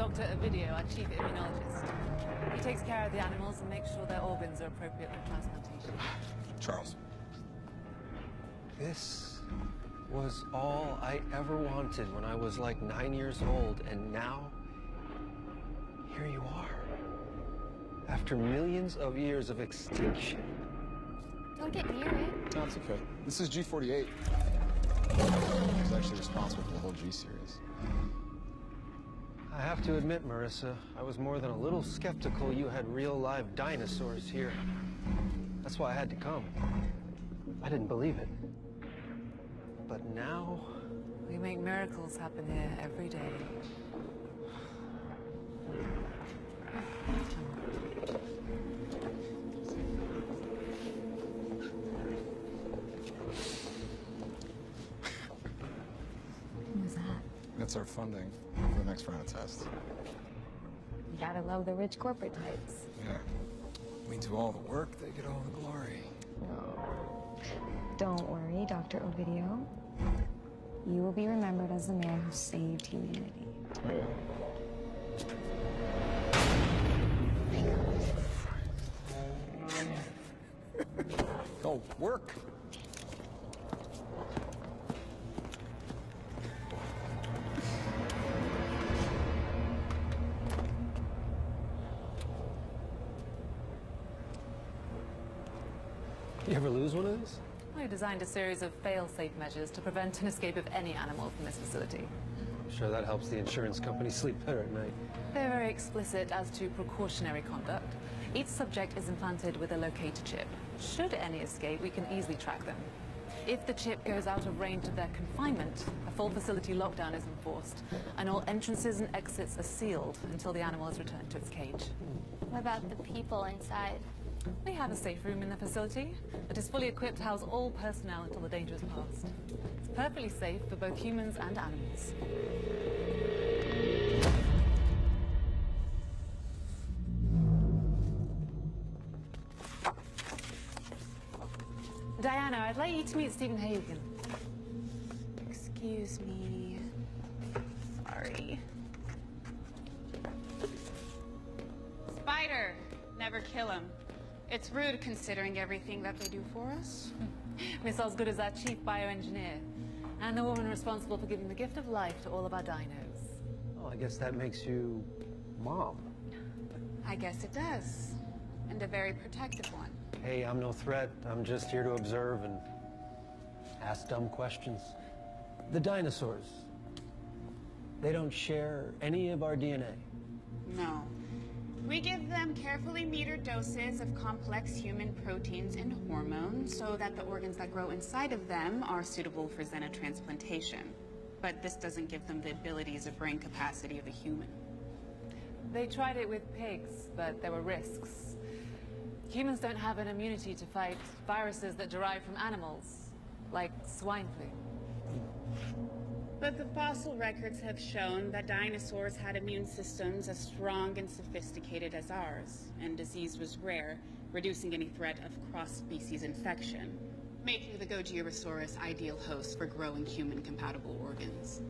Dr. Ovidio, our chief immunologist. He takes care of the animals and makes sure their organs are appropriate for transplantation. Charles. This was all I ever wanted when I was like 9 years old, and now, here you are. After millions of years of extinction. Don't get near it. No, it's okay. This is G48. He's actually responsible for the whole G series. I have to admit, Marissa, I was more than a little skeptical you had real live dinosaurs here. That's why I had to come. I didn't believe it. But now... We make miracles happen here every day. What was that? That's our funding for the next round of tests. You gotta love the rich corporate types. Yeah. We do all the work, they get all the glory. Don't worry, Dr. Ovidio. You will be remembered as the man who saved humanity. Oh, yeah. Oh, work! You ever lose one of these? I designed a series of fail-safe measures to prevent an escape of any animal from this facility. I'm sure that helps the insurance company sleep better at night. They're very explicit as to precautionary conduct. Each subject is implanted with a locator chip. Should any escape, we can easily track them. If the chip goes out of range of their confinement, a full facility lockdown is enforced, and all entrances and exits are sealed until the animal is returned to its cage. What about the people inside? We have a safe room in the facility that is fully equipped to house all personnel until the danger is past. It's perfectly safe for both humans and animals. Diana, I'd like you to meet Stephen Hagen. Excuse me. Sorry. Spider! Never kill him. It's rude considering everything that they do for us. Miss Osgood is our chief bioengineer, and the woman responsible for giving the gift of life to all of our dinos. Oh, I guess that makes you Mom. I guess it does. And a very protective one. Hey, I'm no threat. I'm just here to observe and ask dumb questions. The dinosaurs, they don't share any of our DNA. No. We give them carefully metered doses of complex human proteins and hormones so that the organs that grow inside of them are suitable for xenotransplantation. But this doesn't give them the abilities or brain capacity of a human. They tried it with pigs, but there were risks. Humans don't have an immunity to fight viruses that derive from animals, like swine flu. But the fossil records have shown that dinosaurs had immune systems as strong and sophisticated as ours, and disease was rare, reducing any threat of cross-species infection, making the Gogiosaurus ideal host for growing human-compatible organs.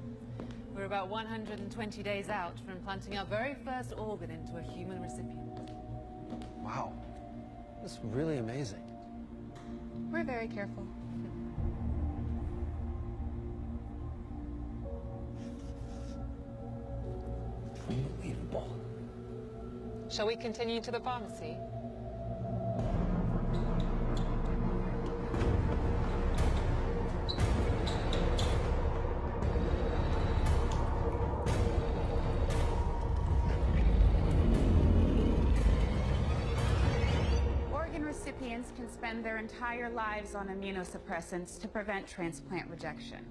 We're about 120 days out from implanting our very first organ into a human recipient. Wow, that's really amazing. We're very careful. Unbelievable. Shall we continue to the pharmacy? Organ recipients can spend their entire lives on immunosuppressants to prevent transplant rejection.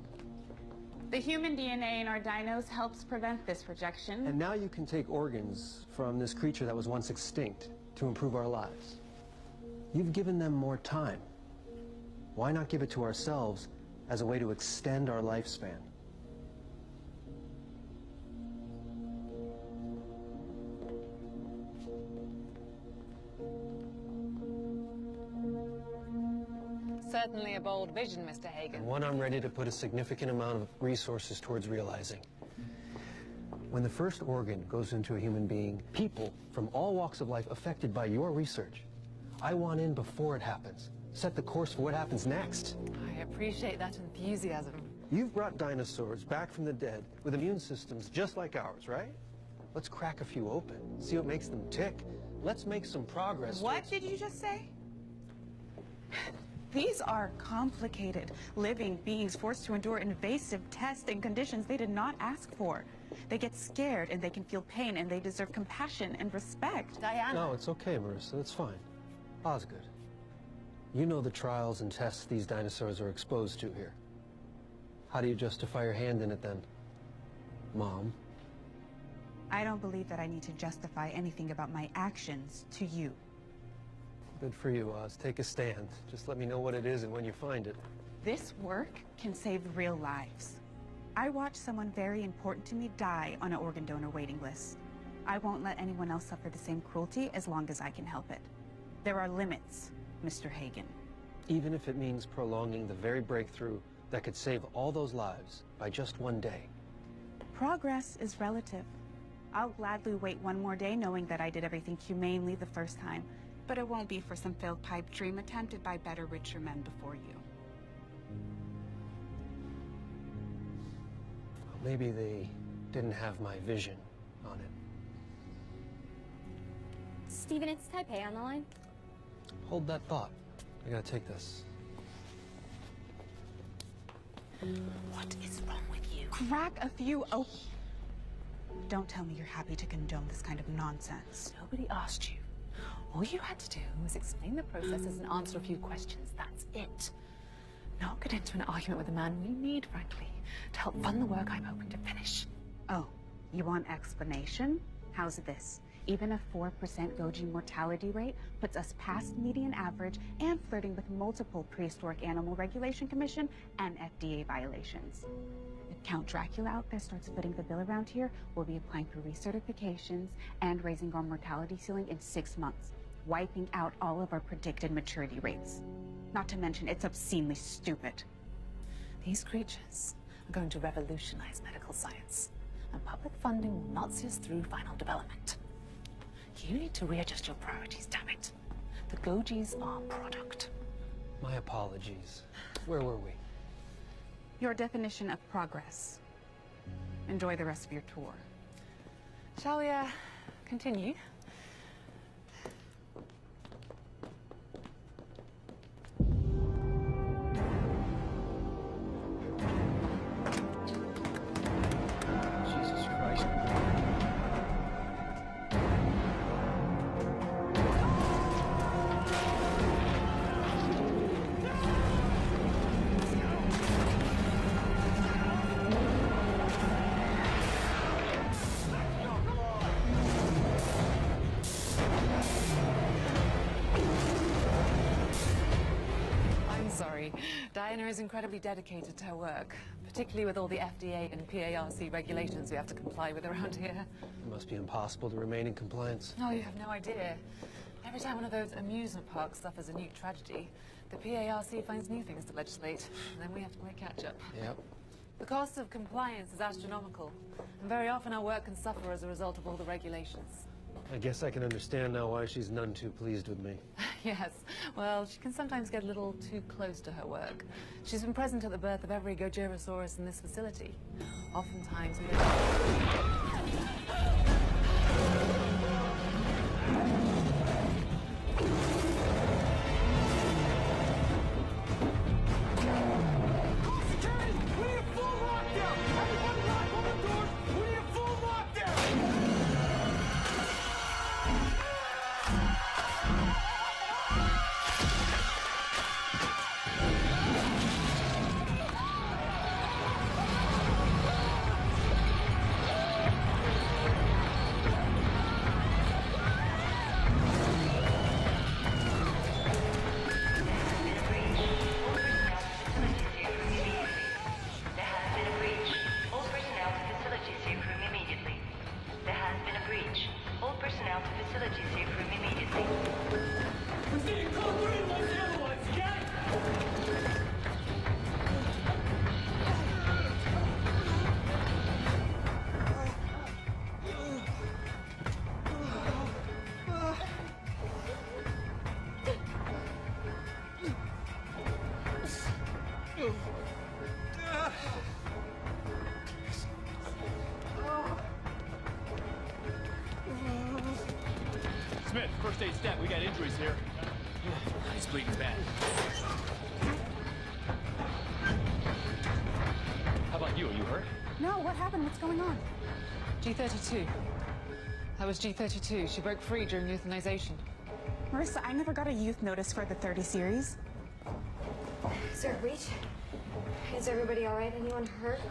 The human DNA in our dinos helps prevent this rejection. And now you can take organs from this creature that was once extinct to improve our lives. You've given them more time. Why not give it to ourselves as a way to extend our lifespan? Certainly a bold vision, Mr. Hagen. And one I'm ready to put a significant amount of resources towards realizing. When the first organ goes into a human being, people from all walks of life affected by your research, I want in before it happens. Set the course for what happens next. I appreciate that enthusiasm. You've brought dinosaurs back from the dead with immune systems just like ours, right? Let's crack a few open, see what makes them tick. Let's make some progress. What did you just say? These are complicated, living beings forced to endure invasive tests and conditions they did not ask for. They get scared and they can feel pain and they deserve compassion and respect. Diana. No, it's okay, Marissa. It's fine. Osgood, you know the trials and tests these dinosaurs are exposed to here. How do you justify your hand in it then, Mom? I don't believe that I need to justify anything about my actions to you. Good for you, Oz. Take a stand. Just let me know what it is and when you find it. This work can save real lives. I watched someone very important to me die on an organ donor waiting list. I won't let anyone else suffer the same cruelty as long as I can help it. There are limits, Mr. Hagen. Even if it means prolonging the very breakthrough that could save all those lives by just one day. Progress is relative. I'll gladly wait one more day knowing that I did everything humanely the first time, but it won't be for some failed pipe dream attempted by better, richer men before you. Well, maybe they didn't have my vision on it. Steven, it's Taipei on the line. Hold that thought. I gotta take this. What is wrong with you? Crack a few open. Don't tell me you're happy to condone this kind of nonsense. Nobody asked you. All you had to do was explain the processes and answer a few questions. That's it. Not get into an argument with a man we need, frankly, to help fund the work I'm hoping to finish. Oh, you want explanation? How's this? Even a 4% Goji mortality rate puts us past median average and flirting with multiple Prehistoric Animal Regulation Commission and FDA violations. If Count Dracula out there starts footing the bill around here, we'll be applying for recertifications and raising our mortality ceiling in 6 months, wiping out all of our predicted maturity rates. Not to mention, it's obscenely stupid. These creatures are going to revolutionize medical science, and public funding will not see us through final development. You need to readjust your priorities, damn it. The Gojis are product. My apologies. Where were we? Your definition of progress. Enjoy the rest of your tour. Shall we, continue? Jesus Christ. Diana is incredibly dedicated to her work, particularly with all the FDA and PARC regulations we have to comply with around here. It must be impossible to remain in compliance. Oh, you have no idea. Every time one of those amusement parks suffers a new tragedy, the PARC finds new things to legislate, and then we have to play catch-up. Yep. The cost of compliance is astronomical, and very often our work can suffer as a result of all the regulations. I guess I can understand now why she's none too pleased with me. Yes, well, she can sometimes get a little too close to her work. She's been present at the birth of every Gojirosaurus in this facility. Oftentimes we got injuries here. He's bleeding bad. How about you? Are you hurt? No, what happened? What's going on? G32. That was G32. She broke free during euthanization. Marissa, I never got a youth notice for the 30 series. Sir, Reach? Is everybody all right? Anyone hurt?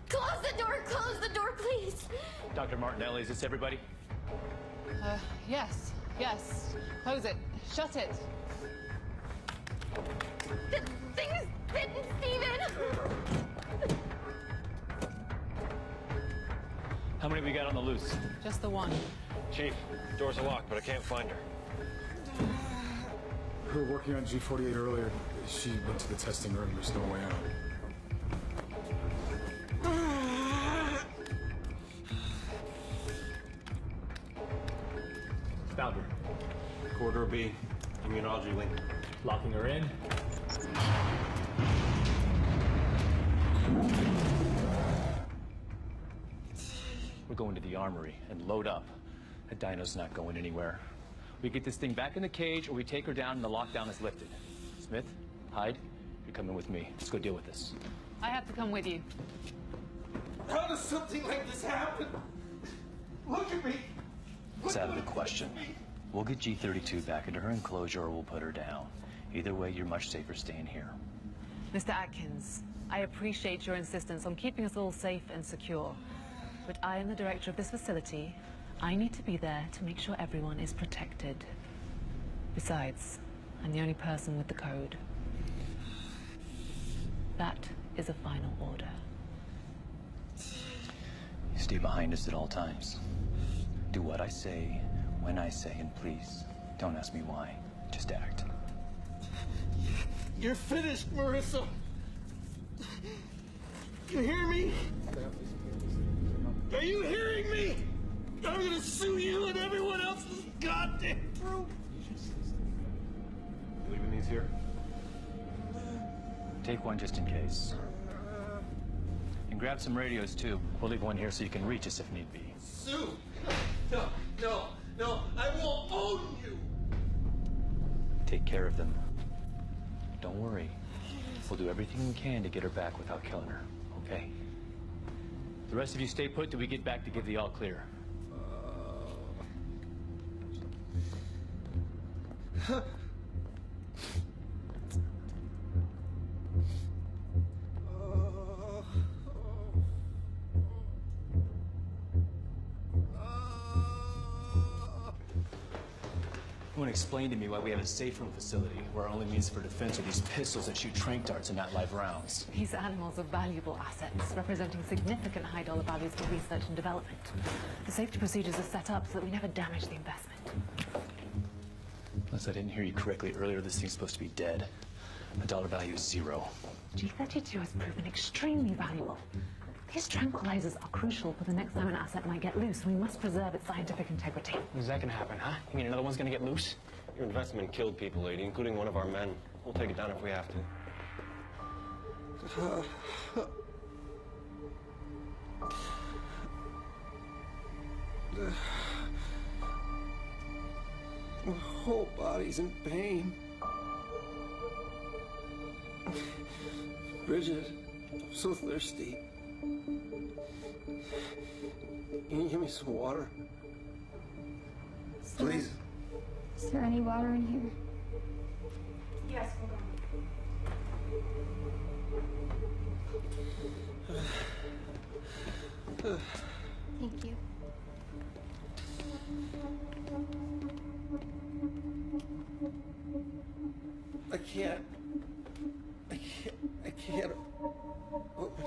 Close the door, please. Dr. Martinelli, is this everybody? Yes. Close it. Shut it. The thing is bitten, Steven. How many we got on the loose? Just the one. Chief, doors are locked, but I can't find her. We were working on G48 earlier. She went to the testing room. There's no way out. Found her. Corridor B, immunology wing. Locking her in. We're going to the armory and load up. The dino's not going anywhere. We get this thing back in the cage, or we take her down and the lockdown is lifted. Smith, Hyde, you're coming with me. Let's go deal with this. I have to come with you. How does something like this happen? Look at me. It's out of the question. We'll get G32 back into her enclosure, or we'll put her down. Either way, you're much safer staying here. Mr. Atkins, I appreciate your insistence on keeping us all safe and secure. But I am the director of this facility. I need to be there to make sure everyone is protected. Besides, I'm the only person with the code. That is a final order. You stay behind us at all times. Do what I say, when I say, and please, don't ask me why. Just act. You're finished, Marissa. You hear me? Are you hearing me? I'm gonna sue you and everyone else's goddamn group. Leaving these here? Take one just in case. And grab some radios, too. We'll leave one here so you can reach us if need be. Sue? No, I won't own you. Take care of them. Don't worry. We'll do everything we can to get her back without killing her, okay? The rest of you stay put till we get back to give the all clear. You want to explain to me why we have a safe room facility where our only means for defense are these pistols that shoot tranq darts and not live rounds? These animals are valuable assets, representing significant high dollar values for research and development. The safety procedures are set up so that we never damage the investment. Unless I didn't hear you correctly earlier, this thing's supposed to be dead. The dollar value is 0. G32 has proven extremely valuable. These tranquilizers are crucial for the next time an asset might get loose. We must preserve its scientific integrity. When's that gonna happen, huh? You mean another one's gonna get loose? Your investment killed people, lady, including one of our men. We'll take it down if we have to. My whole body's in pain. Bridget, I'm so thirsty. Can you give me some water? Please. Is there any water in here? Yes, hold on. Thank you. I can't. Open.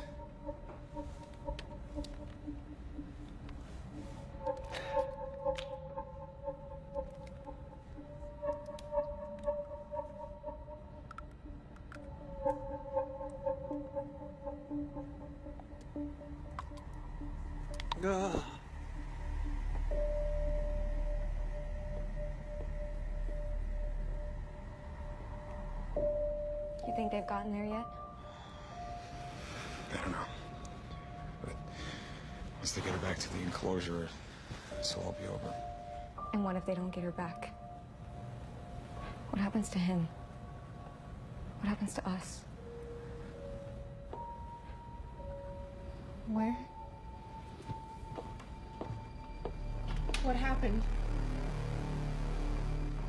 You think they've gotten there yet? I don't know. But once they get her back to the enclosure, this will all be over. And what if they don't get her back? What happens to him? What happens to us? Where? What happened?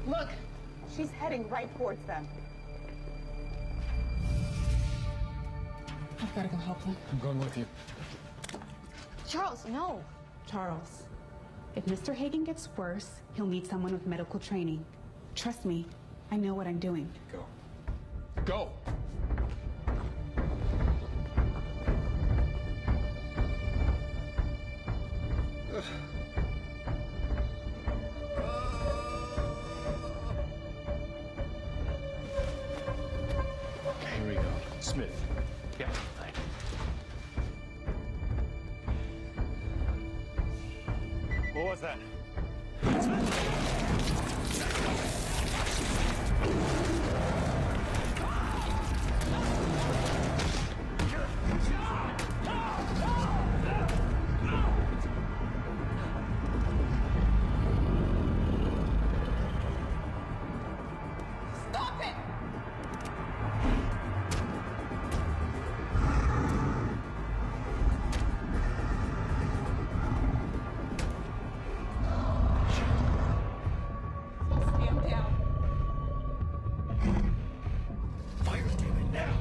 Look, she's heading right towards them. I've got to go help them. I'm going with you. Charles, no. Charles, if Mr. Hagen gets worse, he'll need someone with medical training. Trust me, I know what I'm doing. Go. Go! Okay, here we go. Smith. Yeah, right. What was that? Stop it! Stand down. Fire, damn it, now!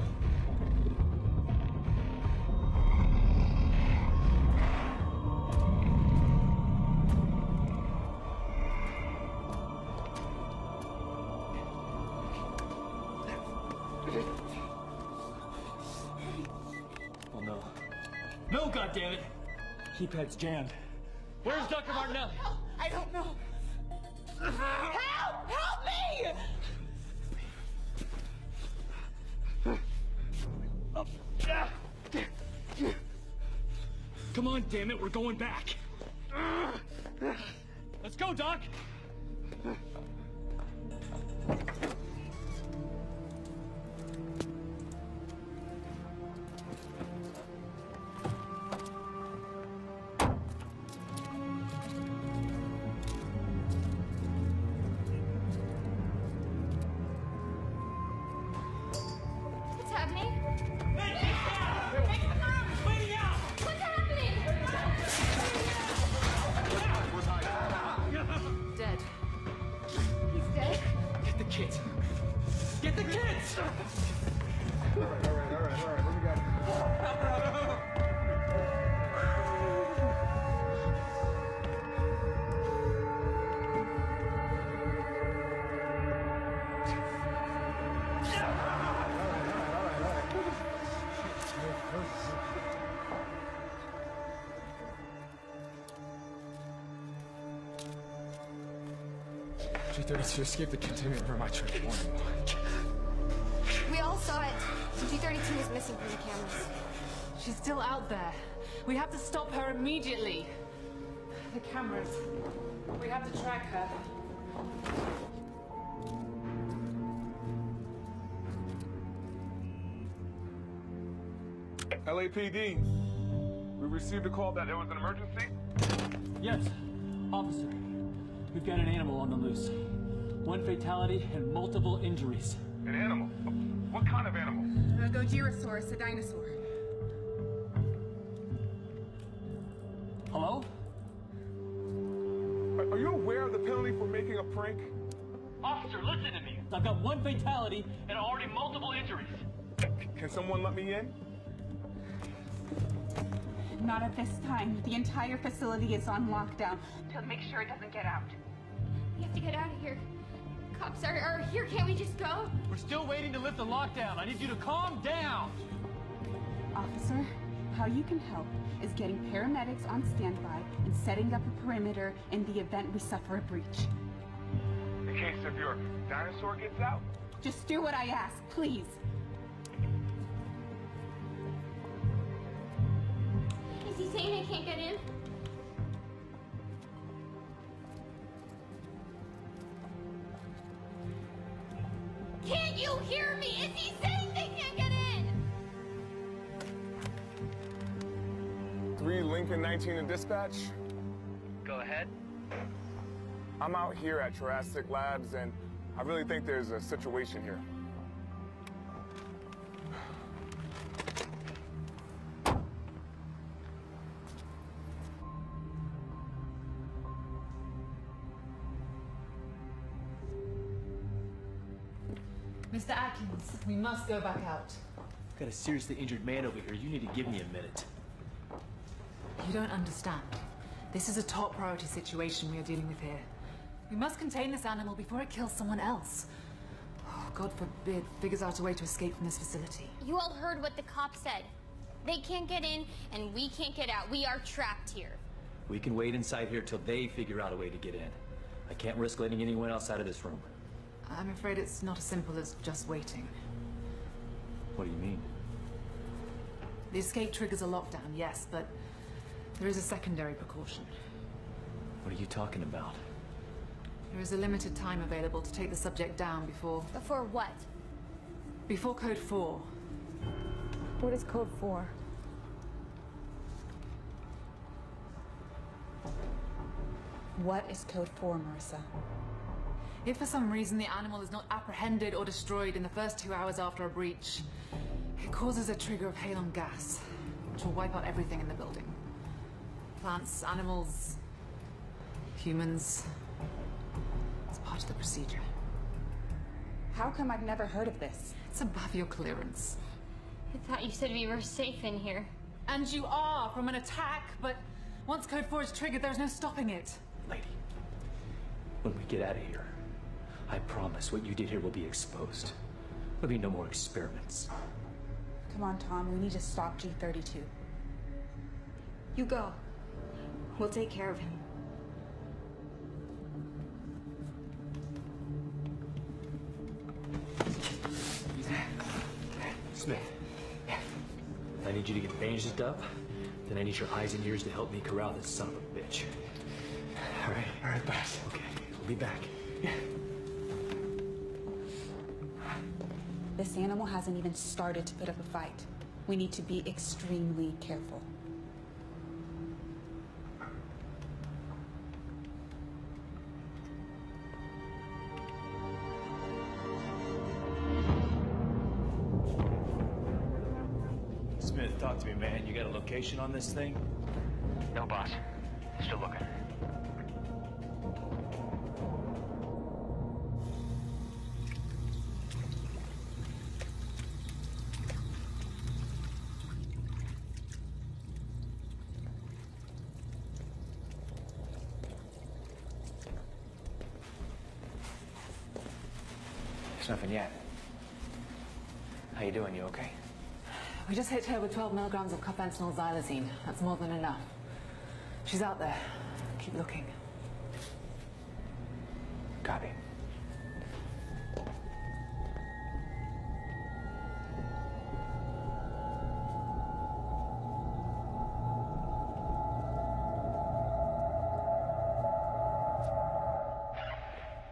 Oh no. No, goddammit! Keypad's jammed. Where's Dr. Martinelli? I don't know. Help! Help me! Come on, damn it, we're going back. Let's go, Doc. What's happening? Make the room! Waiting out! What's happening? Dead. He's dead. Get the kids. Get the kids! All right. What do we got? G32 escaped the containment room I tried to warn him. We all saw it. G32 was missing from the cameras. She's still out there. We have to stop her immediately. The cameras. We have to track her. LAPD, we received a call that there was an emergency. Yes, officer. We've got an animal on the loose. One fatality and multiple injuries. An animal? What kind of animal? Gojirasaurus, a dinosaur. Hello? Are you aware of the penalty for making a prank? Officer, listen to me. I've got one fatality and already multiple injuries. Can someone let me in? Not at this time. The entire facility is on lockdown to make sure it doesn't get out. We have to get out of here. Cops are here. Can't we just go? We're still waiting to lift the lockdown. I need you to calm down. Officer, how you can help is getting paramedics on standby and setting up a perimeter in the event we suffer a breach. In case if your dinosaur gets out? Just do what I ask, please. Is he saying I can't get in? Can't you hear me? Is he saying they can't get in? 3 Lincoln 19 in dispatch. Go ahead. I'm out here at Jurassic Labs and I really think there's a situation here. Mr. Atkins, we must go back out. I've got a seriously injured man over here. You need to give me a minute. You don't understand. This is a top priority situation we are dealing with here. We must contain this animal before it kills someone else. Oh, God forbid, figures out a way to escape from this facility. You all heard what the cop said. They can't get in, and we can't get out. We are trapped here. We can wait inside here till they figure out a way to get in. I can't risk letting anyone else out of this room. I'm afraid it's not as simple as just waiting. What do you mean? The escape triggers a lockdown, yes, but there is a secondary precaution. What are you talking about? There is a limited time available to take the subject down before... Before what? Before Code 4. What is Code 4? What is Code 4, Marissa? If for some reason the animal is not apprehended or destroyed in the first 2 hours after a breach, it causes a trigger of halon gas, which will wipe out everything in the building. Plants, animals, humans. It's part of the procedure. How come I've never heard of this? It's above your clearance. I thought you said we were safe in here. And you are from an attack, but once Code 4 is triggered, there's no stopping it. Lady, when we get out of here, I promise what you did here will be exposed. There'll be no more experiments. Come on, Tom, we need to stop G32. You go. We'll take care of him. Smith, I need you to get bandaged up, then I need your eyes and ears to help me corral this son of a bitch. All right, boss. Okay, we'll be back. This animal hasn't even started to put up a fight. We need to be extremely careful. Smith, talk to me, man. You got a location on this thing? No, boss. Still looking. There's nothing yet. How you doing? You okay? We just hit her with 12 milligrams of carfentanil xylazine. That's more than enough. She's out there. Keep looking. Copy.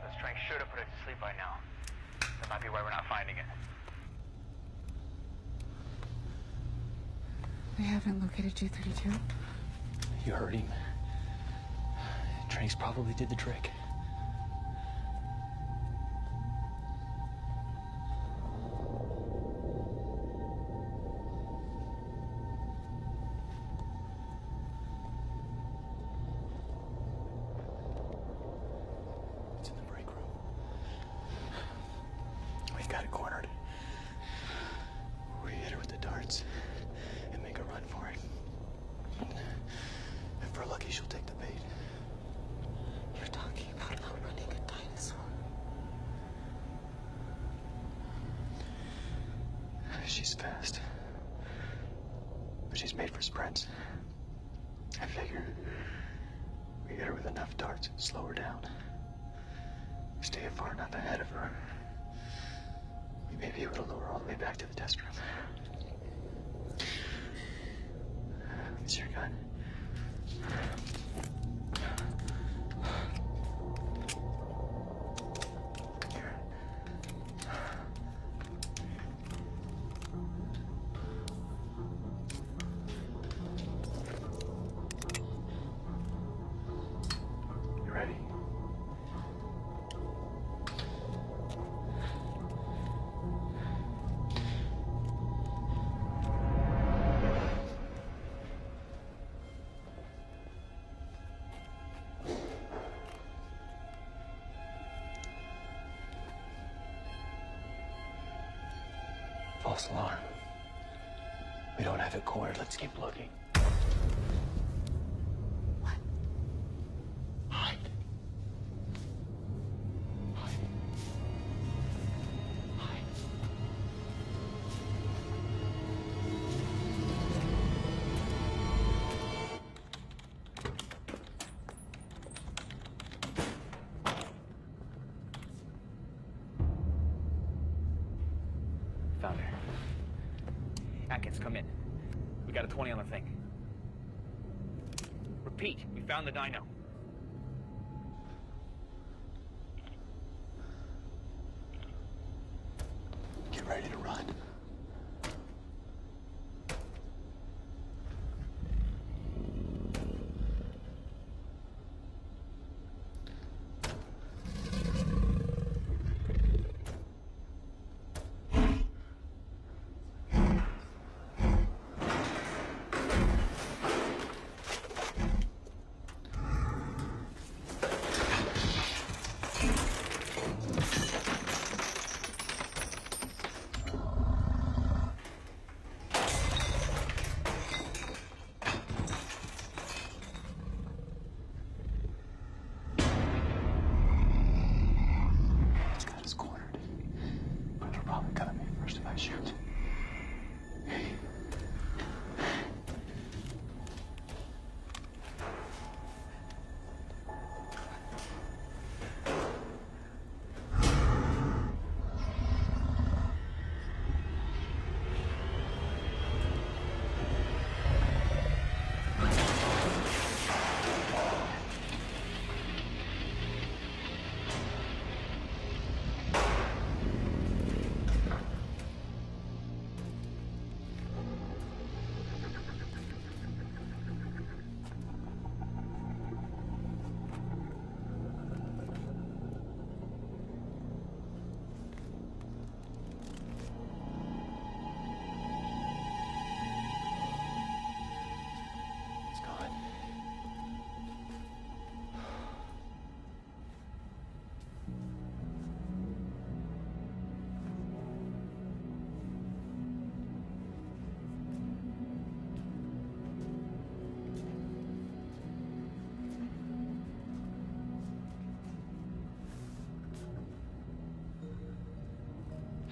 The strength should have put it to sleep by now. That might be why we're not finding it. We haven't located G32. You heard him. Tranks probably did the trick. It's in the break room. We've got it cornered. We hit her with the darts and make a run for it. If we're lucky, she'll take the bait. You're talking about outrunning a dinosaur. She's fast. But she's made for sprints. I figure we hit her with enough darts, slow her down. Stay far enough ahead of her. We may be able to lower her all the way back to the test room. Is your gun? Here. You ready? False alarm. We don't have it cornered. Let's keep looking. What? Hide. Hide. Hide. Found her. Atkins, come in. We got a 20 on the thing. Repeat, we found the dino. Get ready to run.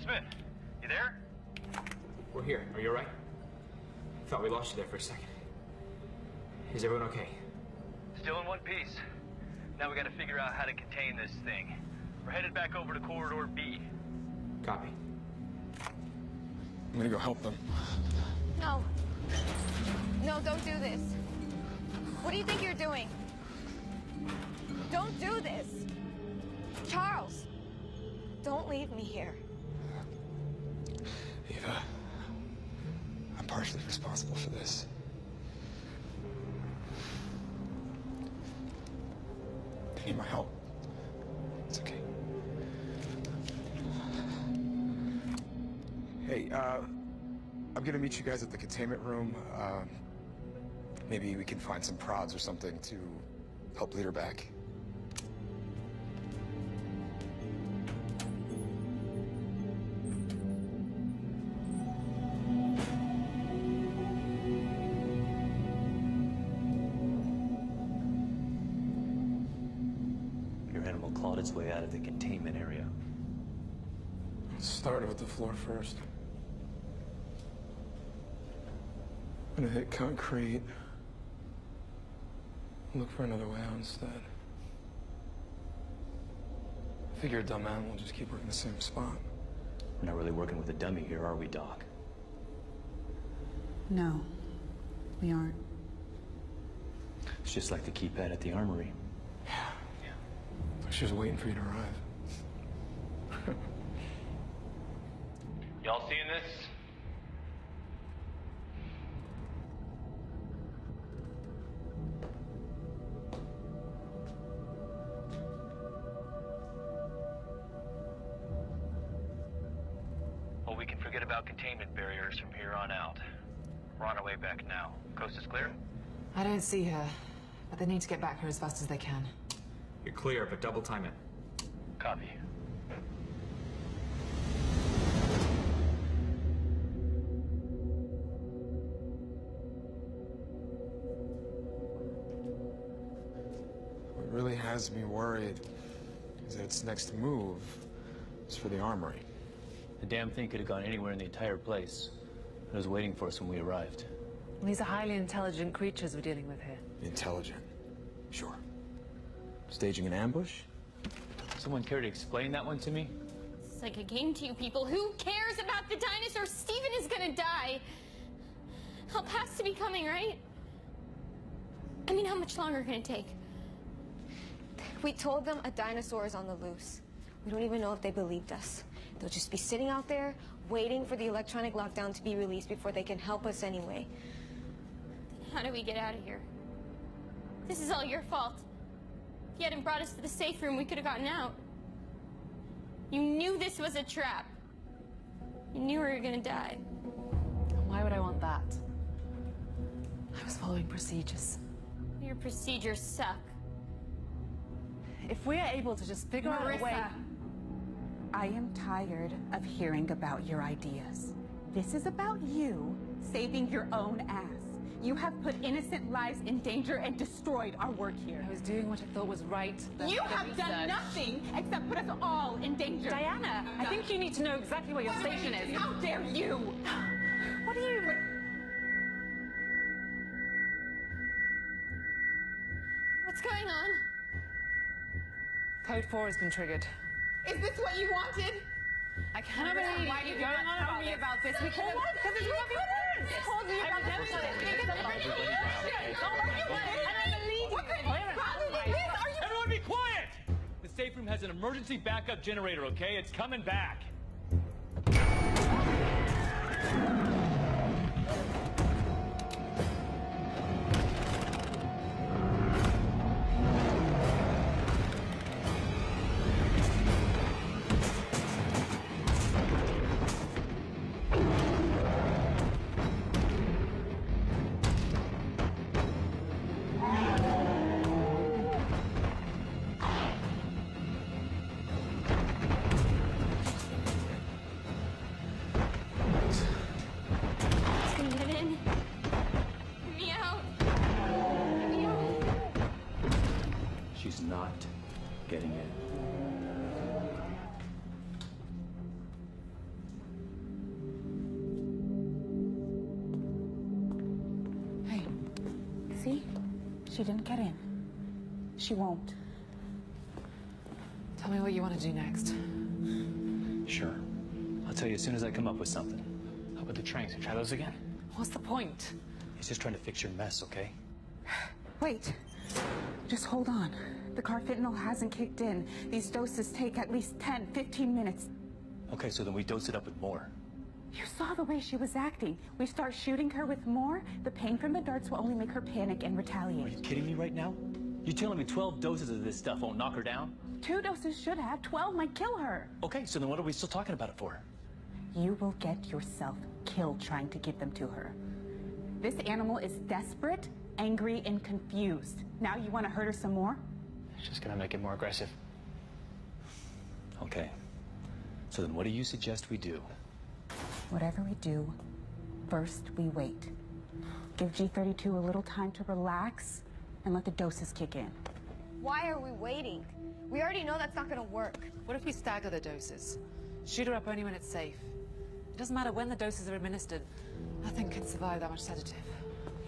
Smith, you there? We're here. Are you all right? Thought we lost you there for a second. Is everyone okay? Still in one piece. Now we gotta figure out how to contain this thing. We're headed back over to Corridor B. Copy. I'm gonna go help them. No. No, don't do this. What do you think you're doing? Don't do this. Charles, don't leave me here. Eva, I'm partially responsible for this. I need my help. It's okay. Hey, I'm gonna meet you guys at the containment room. Maybe we can find some prods or something to help lead her back. Your animal clawed its way out of the containment area. Start with the floor first. I'm gonna hit concrete. Look for another way out instead. I figure a dumb animal will just keep working the same spot. We're not really working with a dummy here, are we, Doc? No, we aren't. It's just like the keypad at the armory. Yeah. She was waiting for you to arrive. Y'all seeing this? Well, we can forget about containment barriers from here on out. We're on our way back now. Coast is clear? I don't see her, but they need to get back here as fast as they can. You're clear, but double time it. Copy. really has me worried is that its next move is for the armory. The damn thing could have gone anywhere in the entire place. It was waiting for us when we arrived. These are highly intelligent creatures we're dealing with here. Intelligent. Sure. Staging an ambush? Someone care to explain that one to me? It's like a game to you people. Who cares about the dinosaur? Steven is gonna die. Help has to be coming, right? I mean, how much longer can it take? We told them a dinosaur is on the loose. We don't even know if they believed us. They'll just be sitting out there, waiting for the electronic lockdown to be released before they can help us anyway. How do we get out of here? This is all your fault. If you hadn't brought us to the safe room, we could have gotten out. You knew this was a trap. You knew we were gonna die. Why would I want that? I was following procedures. Your procedures suck. If we are able to just figure out a way... I am tired of hearing about your ideas. This is about you saving your own ass. You have put innocent lives in danger and destroyed our work here. I was doing what I thought was right. You have done nothing except put us all in danger. Diana, I think you need to know exactly where your station is. How dare you? What are you... What's going on? Code 4 has been triggered. Is this what you wanted? I cannot believe why you're did you going not on tell me about this? We could have... Because it's what we want. told me about this. Everyone be quiet! The safe room has an emergency backup generator, okay? It's coming back. She didn't get in. She won't. Tell me what you want to do next. Sure. I'll tell you as soon as I come up with something. How about the tranks? Try those again? What's the point? He's just trying to fix your mess, okay? Wait. Just hold on. The carfentanil hasn't kicked in. These doses take at least 10, 15 minutes. Okay, so then we dose it up with more. You saw the way she was acting. We start shooting her with more, the pain from the darts will only make her panic and retaliate. Are you kidding me right now? You telling me 12 doses of this stuff won't knock her down? 2 doses should have. 12 might kill her. Okay, so then what are we still talking about it for? You will get yourself killed trying to give them to her. This animal is desperate, angry, and confused. Now you want to hurt her some more? It's just gonna make it more aggressive. Okay. So then what do you suggest we do? Whatever we do, first we wait. Give G32 a little time to relax and let the doses kick in. Why are we waiting? We already know that's not gonna work. What if we stagger the doses? Shoot her up only when it's safe. It doesn't matter when the doses are administered. Nothing can survive that much sedative.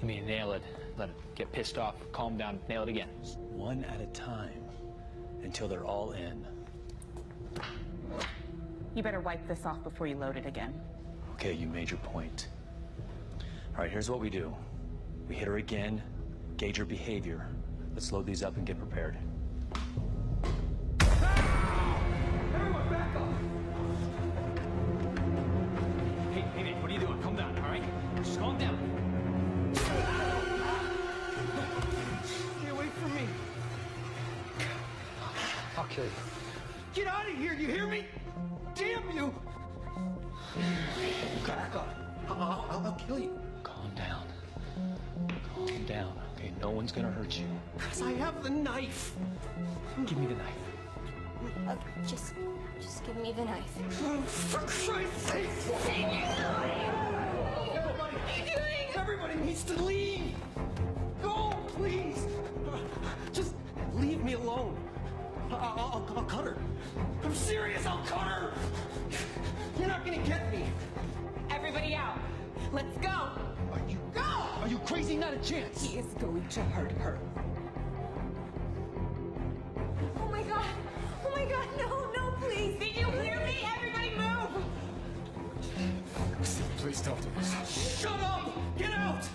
You mean nail it, let it get pissed off, calm down, nail it again. One at a time, until they're all in. You better wipe this off before you load it again. Okay, you made your point. All right, here's what we do. We hit her again, gauge her behavior. Let's load these up and get prepared. Everyone back up! Hey, what are you doing? Calm down, all right? Just calm down. Stay away from me. I'll kill you. Get out of here, you hear me? Damn you! Back up. I'll kill you. Calm down. Calm down, okay? No one's gonna hurt you. Because I have the knife. Give me the knife. Just give me the knife. For Christ's sake! Everybody needs to leave! Go, please! Just leave me alone. I'll cut her. I'm serious, I'll cut her. You're not gonna get me. Everybody out. Let's go. Are you crazy? Not a chance. He is going to hurt her. Oh my god! Oh my god, no, please! Did you hear me? Everybody move! Please don't do this. Shut up! Get out!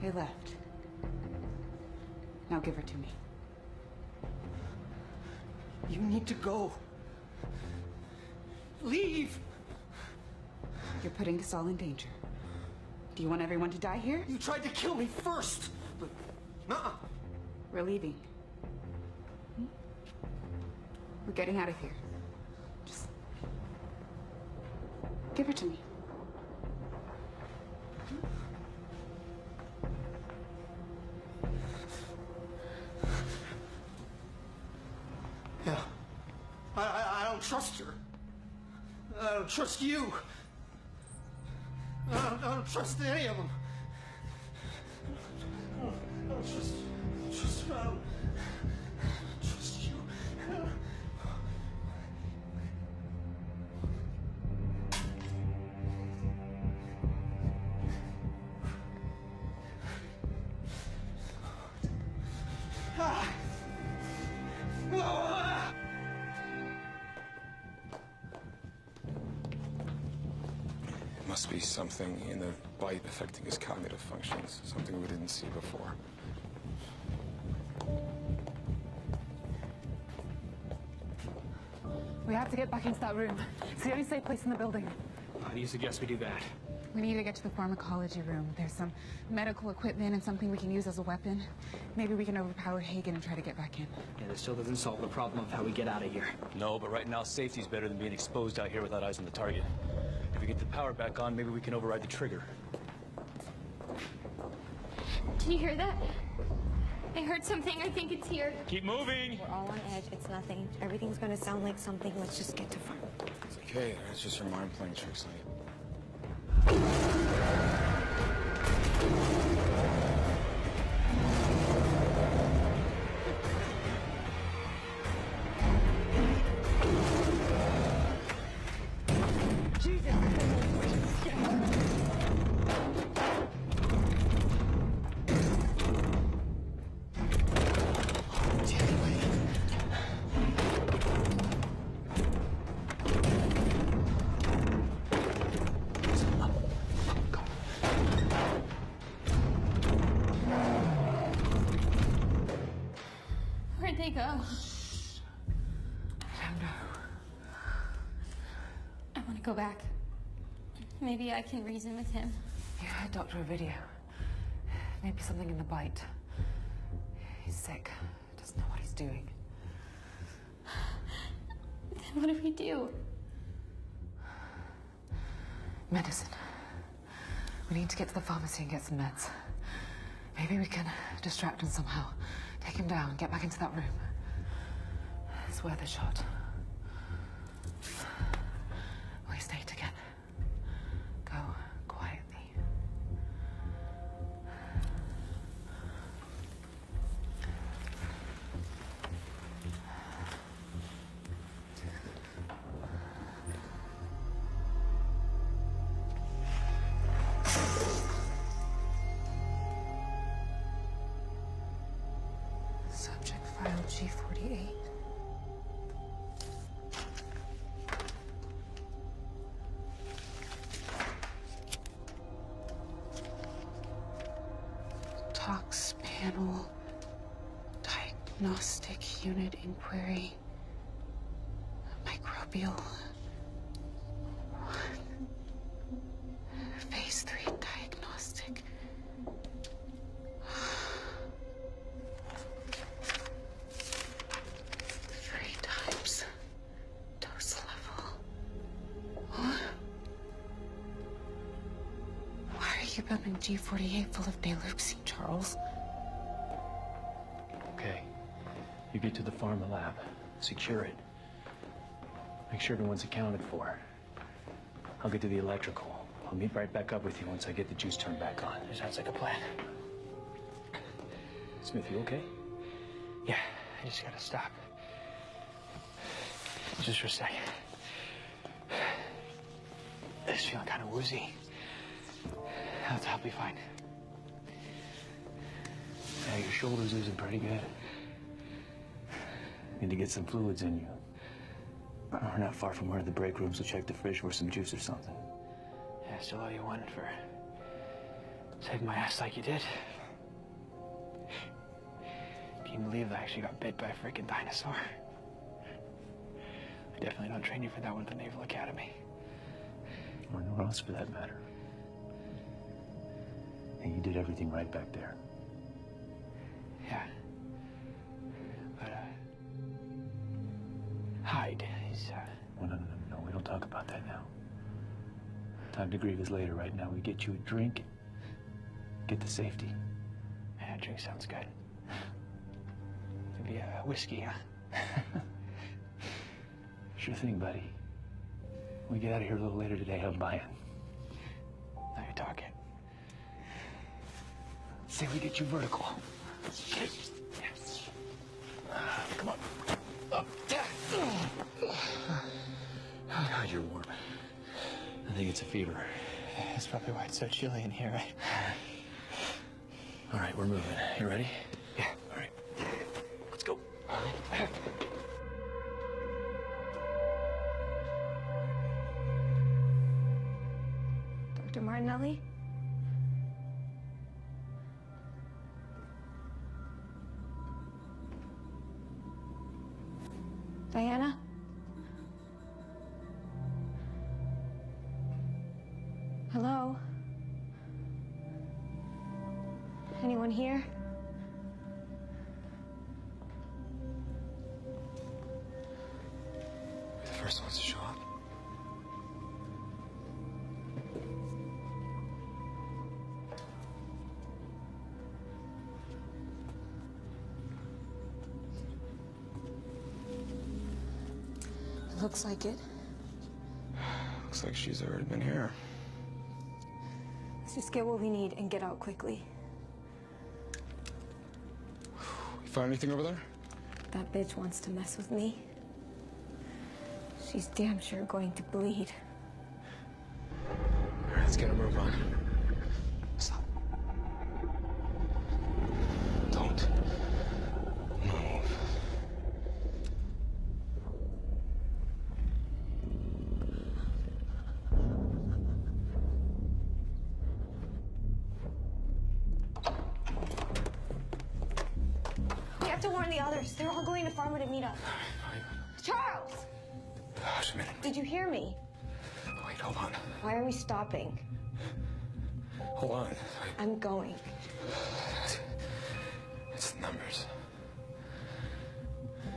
They left. Now give her to me. You need to go. Leave! You're putting us all in danger. Do you want everyone to die here? You tried to kill me first, but nuh-uh. We're leaving. We're getting out of here. Just give her to me. Yeah. I don't trust her. I don't trust you. I don't trust any of them. I don't trust her. I don't trust you. Must be something in the bite affecting his cognitive functions, something we didn't see before. We have to get back into that room. It's the only safe place in the building. How do you suggest we do that? We need to get to the pharmacology room. There's some medical equipment and something we can use as a weapon. Maybe we can overpower Hagen and try to get back in. Yeah, this still doesn't solve the problem of how we get out of here. No, but right now safety's better than being exposed out here without eyes on the target. If we get the power back on, maybe we can override the trigger. Did you hear that? I heard something. I think it's here. Keep moving! We're all on edge. It's nothing. Everything's gonna sound like something. Let's just get to farm. It's okay, it's just your mind playing tricks on you. Where'd they go? I don't know. I want to go back. Maybe I can reason with him. Yeah, Dr. Ovidio. Maybe something in the bite. He's sick. Doesn't know what he's doing. Then what do we do? Medicine. We need to get to the pharmacy and get some meds. Maybe we can distract him somehow. Take him down, get back into that room. It's worth a shot. We stay together. Go quietly. Subject file G48. Tox panel. Diagnostic unit inquiry. Microbial. Phase 3 diagnostic. 3 times dose level. What? Why are you building G48 full of Deluxine, Charles? Okay. You get to the pharma lab. Secure it. Make sure everyone's accounted for. I'll get to the electrical. I'll meet right back up with you once I get the juice turned back on. Sounds like a plan. Smith, you okay? Yeah, I just gotta stop. Just for a second. I'm just feeling kind of woozy. I'll be fine. Yeah, your shoulder's losing pretty good. Need to get some fluids in you. We're not far from one of the break rooms, so check the fridge for some juice or something. Yeah, still owe you one for saving my ass like you did. Can you believe I actually got bit by a freaking dinosaur? I definitely don't train you for that one at the Naval Academy. Or nowhere else for that matter. And you did everything right back there. Yeah. But, Hyde, he's, No, we don't talk about that now. Time to grieve is later. Right now, we get you a drink, get to safety. Yeah, a drink sounds good. Maybe a whiskey, huh? Sure thing, buddy. When we get out of here a little later today, I'm buying. Now you're talking. Say we get you vertical. Yes. Come on. Up. God, you're warm. I think it's a fever. That's probably why it's so chilly in here, right? All right, we're moving. You ready? Yeah. All right. Let's go. Dr. Martinelli? Diana? Hello? Anyone here? We're the first ones to show up. Looks like it. Looks like she's already been here. Let's just get what we need and get out quickly. You find anything over there? That bitch wants to mess with me. She's damn sure going to bleed. All right, let's get a move on. Stop. Don't move. We have to warn the others. They're all going to Farmer to meet up. Charles! Gosh, a minute. Did you hear me? Wait, hold on. Why are we stopping? Hold on. I'm going. It's the numbers.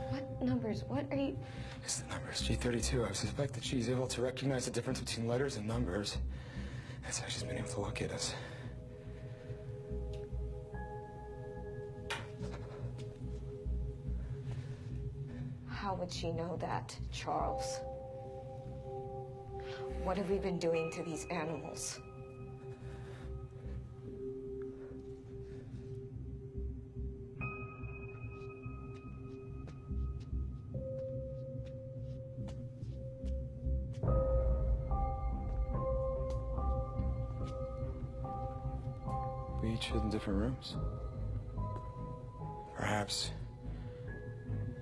What numbers? What are you... It's the numbers. G32. I suspect that she's able to recognize the difference between letters and numbers. That's how she's been able to locate us. How would she know that, Charles? What have we been doing to these animals? We each hid in different rooms. Perhaps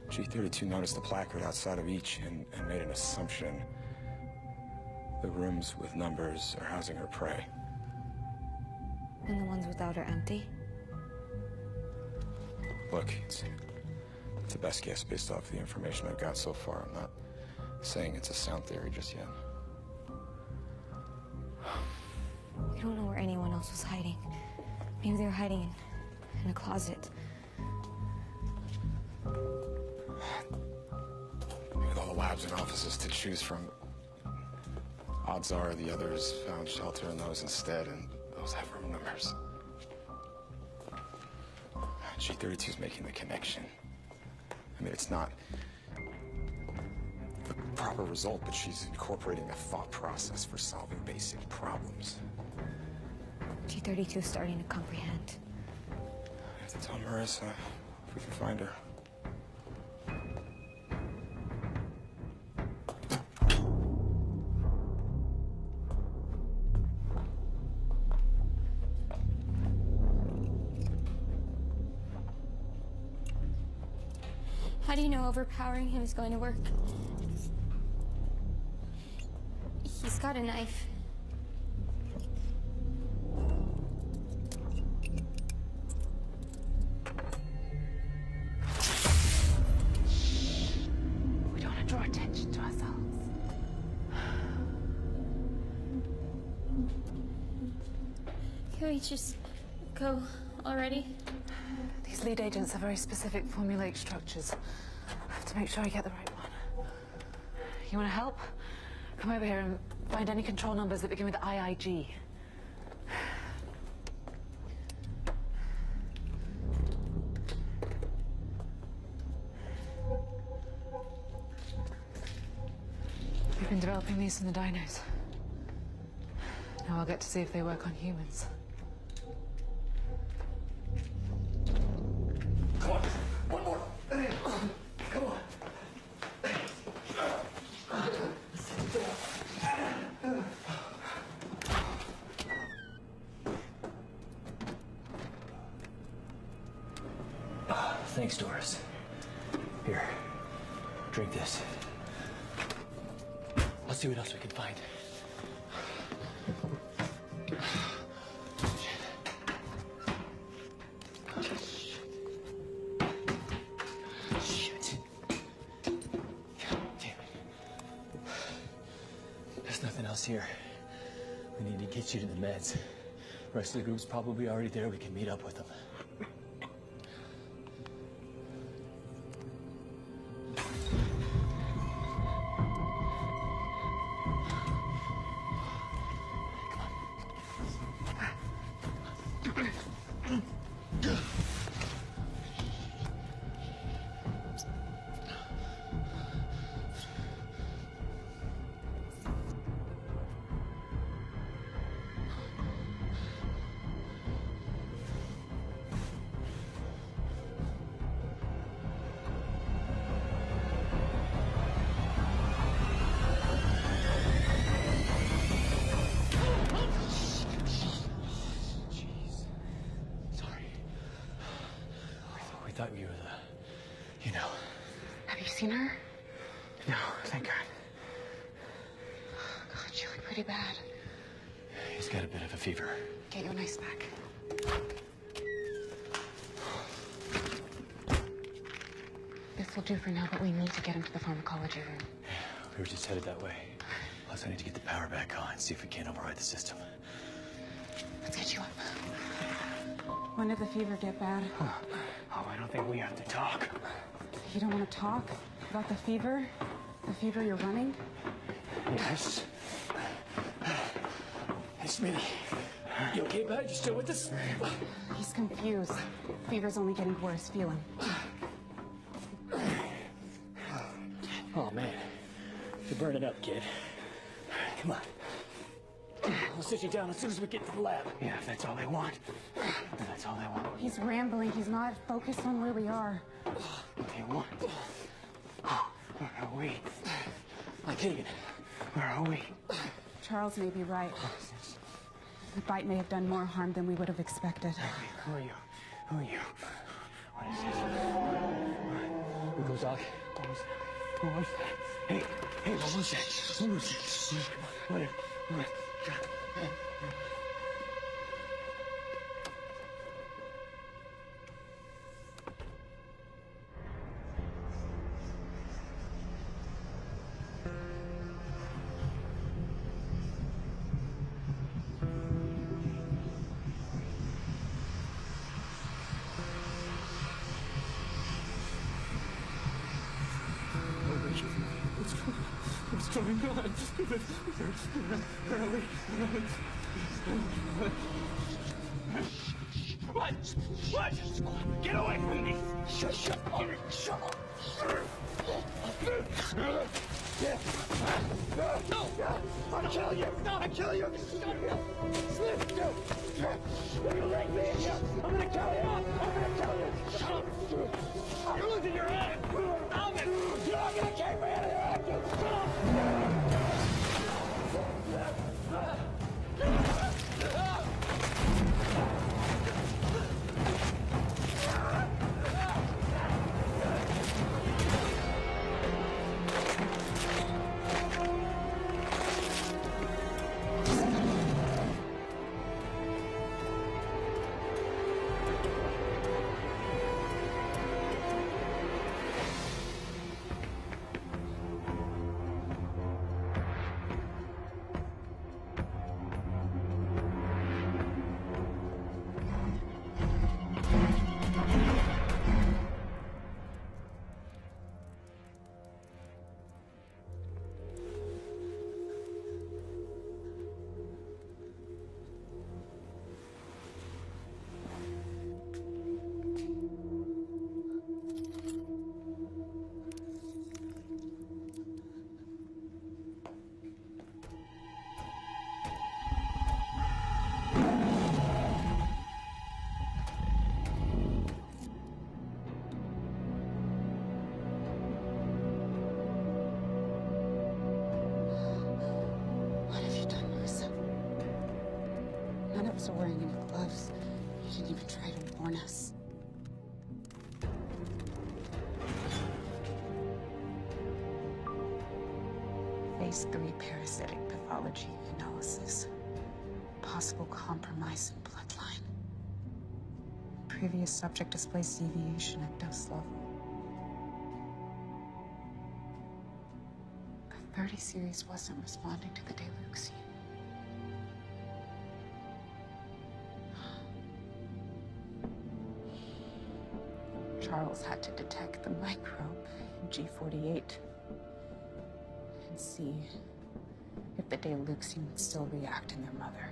G32 noticed the placard outside of each and made an assumption. The rooms with numbers are housing her prey. And the ones without are empty? Look, it's the best guess based off the information I've got so far. I'm not saying it's a sound theory just yet. We don't know where anyone else was hiding. Maybe they were hiding in a closet. With all the labs and offices to choose from, odds are the others found shelter in those instead, and those have room numbers. G32's making the connection. I mean, it's not the proper result, but she's incorporating a thought process for solving basic problems. G32 is starting to comprehend. I have to tell Marissa if we can find her. How do you know overpowering him is going to work? He's got a knife. We don't want to draw attention to ourselves. Can we just go already? These lead agents have very specific formulaic structures. I have to make sure I get the right one. You want to help? Come over here and find any control numbers that begin with IIG. We've been developing these in the dinos. Now I'll get to see if they work on humans. Come on, one more. Come on. Thanks, Doris. Here, drink this. Let's see what else we can find. Shit. God damn it. There's nothing else here. We need to get you to the meds. The rest of the group's probably already there. We can meet up with them. We thought you were the, you know. Have you seen her? No, thank God. God, she looked pretty bad. He's got a bit of a fever. Get your nice back. This will do for now, but we need to get him to the pharmacology room. We were just headed that way. Plus, I need to get the power back on, see if we can't override the system. Let's get you up. When did the fever get bad? Oh, I don't think we have to talk. You don't want to talk about the fever? The fever you're running? Yes. Hey, Smitty. You okay, bud? You still with us? He's confused. Fever's only getting worse. Feel him. Oh, man. You're burning up, kid. Come on. We'll sit you down as soon as we get to the lab. Yeah, if that's all they want. Then that's all they want. He's rambling. He's not focused on where we are. What they want. Where are we? Like Hagen. Where are we? Charles may be right. The bite may have done more harm than we would have expected. Who are you? Who are you? What is this? We go, Doc. What was that? Hey, what was that? What was that? What? What's going on? What? Get away from me! Shut up! Shut up! gonna kill you! I'm gonna kill you! Slip! You let me in here! I'm gonna kill you! I'm gonna kill you! Shut up! You're losing your head! Stop it! You're not gonna keep me in here! Shut up! Wasn't wearing any gloves. You didn't even try to warn us. Phase 3 parasitic pathology analysis. Possible compromise in bloodline. Previous subject displays deviation at dose level. The 30 series wasn't responding to the Deluxe. Charles had to detect the microbe in G48 and see if the Deluxian would still react in their mother.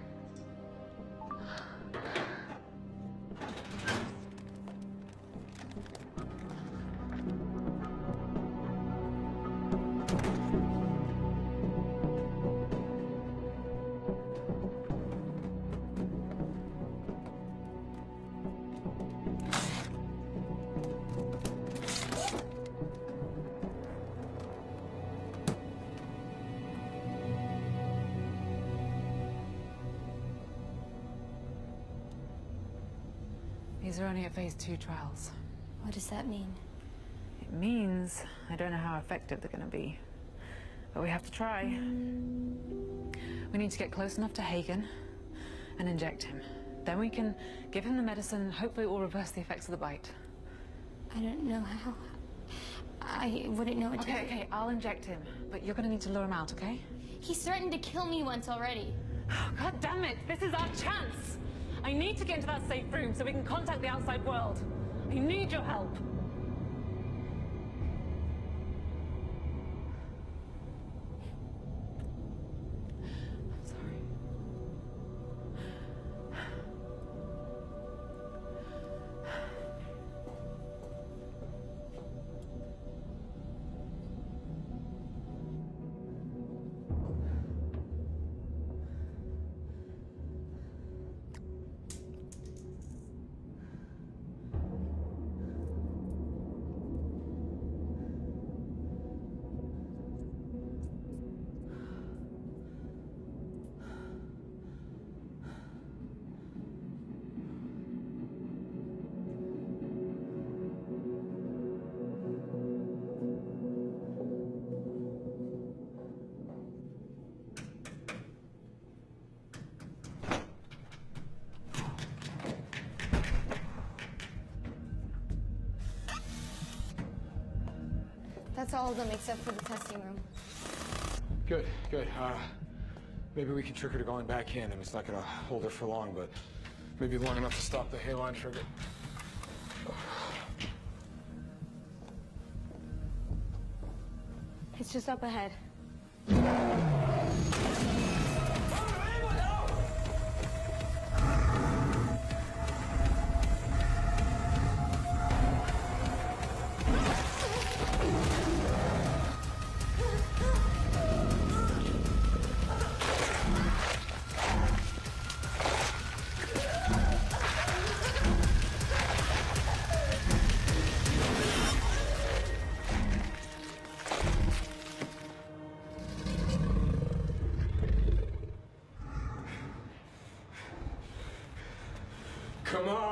These are only at phase 2 trials. What does that mean? It means I don't know how effective they're going to be. But we have to try. We need to get close enough to Hagen and inject him. Then we can give him the medicine and hopefully it will reverse the effects of the bite. I don't know how. I wouldn't know what to do. Okay, I'll inject him. But you're going to need to lure him out, okay? He's threatened to kill me once already. Oh, God damn it! This is our chance! I need to get into that safe room so we can contact the outside world. I need your help. I'm sorry. That's all of them except for the testing room. Good, good. Maybe we can trick her to going back in. I mean, it's not gonna hold her for long, but maybe long enough to stop the haline trigger. It's just up ahead. Come on!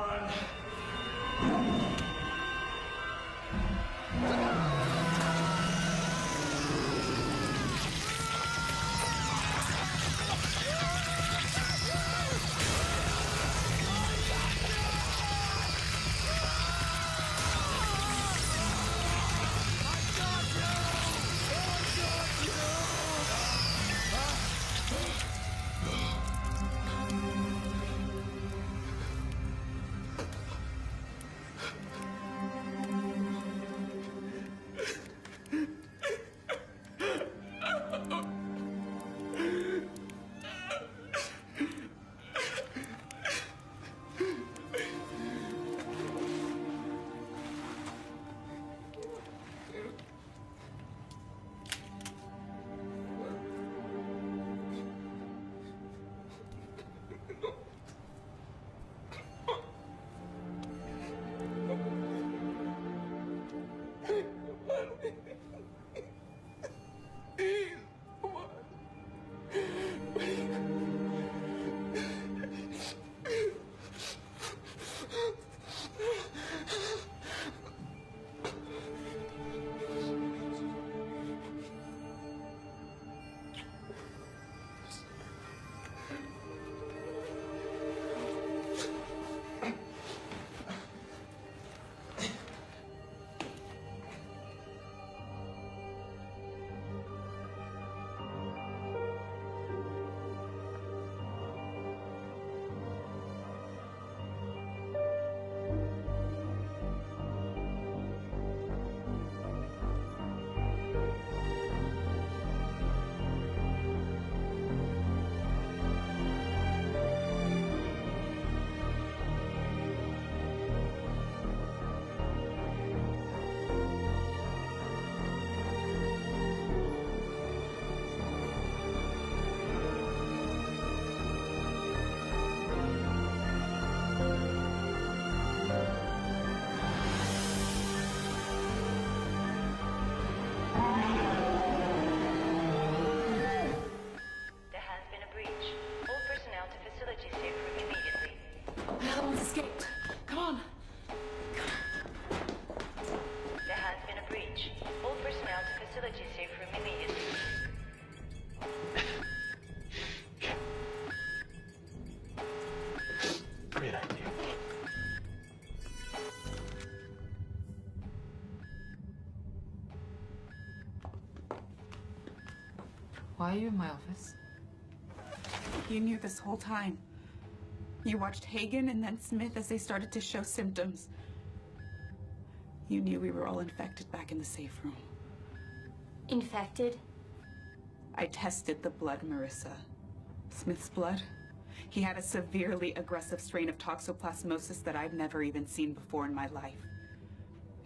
Why are you in my office? You knew this whole time. You watched Hagen and then Smith as they started to show symptoms. You knew we were all infected back in the safe room. Infected? I tested the blood, Marissa. Smith's blood? He had a severely aggressive strain of toxoplasmosis that I've never even seen before in my life.